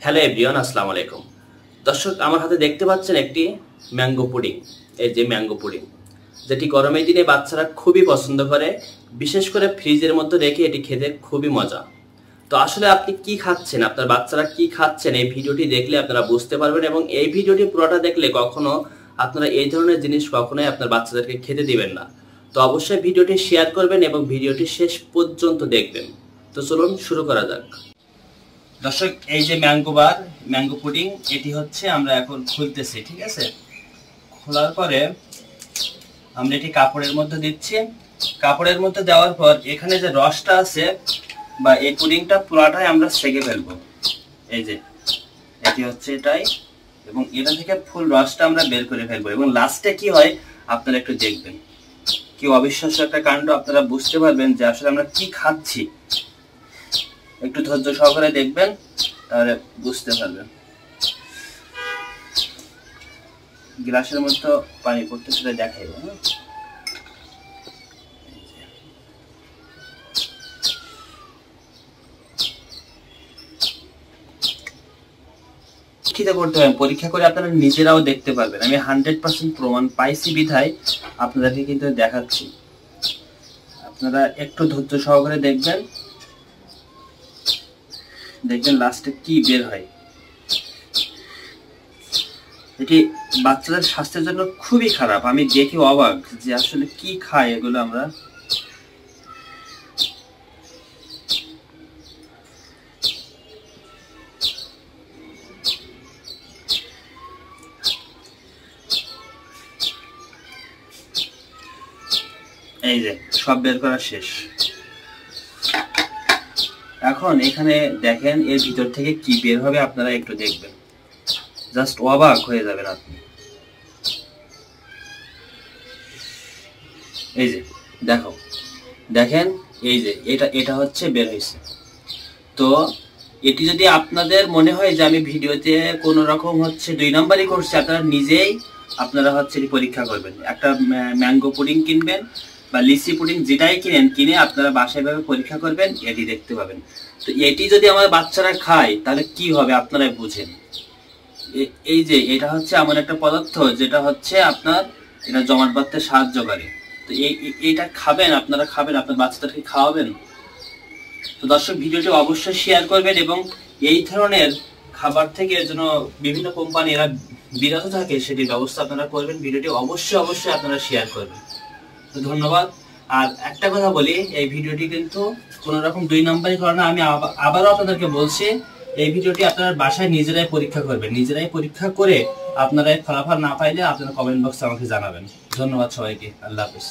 Hello everyone, আসসালামু আলাইকুম। দর্শক, আমার হাতে দেখতে পাচ্ছেন একটি ম্যাঙ্গো পুডিং। এই যে ম্যাঙ্গো পুডিং, যেটি গরমের দিনে বাচ্চারা খুবই পছন্দ করে, বিশেষ করে ফ্রিজের মধ্যে রেখে এটি খেতে খুবই মজা। তো আসলে আপনি কি খাচ্ছেন, আপনার বাচ্চারা কি খাচ্ছেন, এই ভিডিওটি দেখলে আপনারা বুঝতে পারবেন। এবং এই ভিডিওটি পুরোটা দেখলে কখনো আপনারা এই ধরনের জিনিস কখনোই আপনার বাচ্চাদেরকে খেতে দিবেন না। তো অবশ্যই ভিডিওটি শেয়ার করবেন এবং ভিডিওটি শেষ পর্যন্ত দেখবেন। তো চলুন শুরু করা যাক। দর্শক, এই যে ম্যাঙ্গো পুডিং, এটি হচ্ছে আমরা এখন খুলতেছি। ঠিক আছে, খোলার পরে আমরা এটি কাপড়ের মধ্যে দিচ্ছি। কাপড়ের মধ্যে দেওয়ার পর এখানে যে রসটা আছে বা এই পুডিংটা পুরাটাই আমরা সেকে ফেলবো। এই যে এটি হচ্ছে এটাই, এবং এটা থেকে ফুল রসটা আমরা বের করে ফেলবো। এবং লাস্টে কি হয় আপনারা একটু দেখবেন, কি অবিশ্বাস্য একটা কাণ্ড। আপনারা বুঝতে পারবেন যে আসলে আমরা কি খাচ্ছি। একটু ধৈর্য সহকারে দেখবেন, তাহলে বুঝতে পারবেন। গ্লাসের মধ্যে পানি পড়তে সেটা দেখাইব। করতে হবে, পরীক্ষা করে আপনারা নিজেরাও দেখতে পারবেন। আমি 100% প্রমাণ পাইছি বিধায় আপনাদেরকে কিন্তু দেখাচ্ছি। আপনারা একটু ধৈর্য সহকারে দেখবেন, দেখবেন লাস্টে কি বের হয়। এটি বাচ্চাদের স্বাস্থ্যের জন্য খুবই খারাপ। আমি দেখি অবাক যে আসলে কি খায় এগুলো আমরা। এই যে সব বের করা শেষ। এখন এখানে দেখেন এর ভিতর থেকে কি বের হবে, আপনারা একটু দেখবেন, জাস্ট অবাক হয়ে যাবেন আপনি। এই যে দেখেন, এই যে এটা হচ্ছে বের হয়েছে। তো এটি যদি আপনাদের মনে হয় যে আমি ভিডিওতে কোন রকম হচ্ছে 2 নাম্বারই করছি, আপনারা হচ্ছে পরীক্ষা করবেন। একটা ম্যাঙ্গো পুডিং কিনবেন বা লিচি পুডিং, যেটাই কিনে আপনারা বাসায় ভাবে পরীক্ষা করবেন, এটি দেখতে পাবেন। তো এটি যদি আমার বাচ্চারা খায় তাহলে কি হবে আপনারাই বুঝেন। এই যে এটা হচ্ছে এমন একটা পদার্থ যেটা হচ্ছে আপনার এটা জমাট বাঁধতে সাহায্য করে। তো এইটা খাবেন, আপনারা খাবেন, আপনার বাচ্চাদেরকে খাওয়াবেন। তো দর্শক, ভিডিওটি অবশ্যই শেয়ার করবেন এবং এই ধরনের খাবার থেকে যেন বিভিন্ন কোম্পানি এরা বিরত থাকে সেটির ব্যবস্থা আপনারা করবেন। ভিডিওটি অবশ্যই আপনারা শেয়ার করবেন। তো ধন্যবাদ। আর একটা কথা বলি, এই ভিডিওটি কিন্তু কোন রকম 2 নাম্বারই করে না। আমি আবারও আপনাদেরকে বলছি, এই ভিডিওটি আপনারা বাসায় নিজেরাই পরীক্ষা করবেন। নিজেরাই পরীক্ষা করে আপনারা ফলাফল না পাইলে আপনারা কমেন্ট বক্সে আমাকে জানাবেন। ধন্যবাদ সবাইকে। আল্লাহ হাফেজ।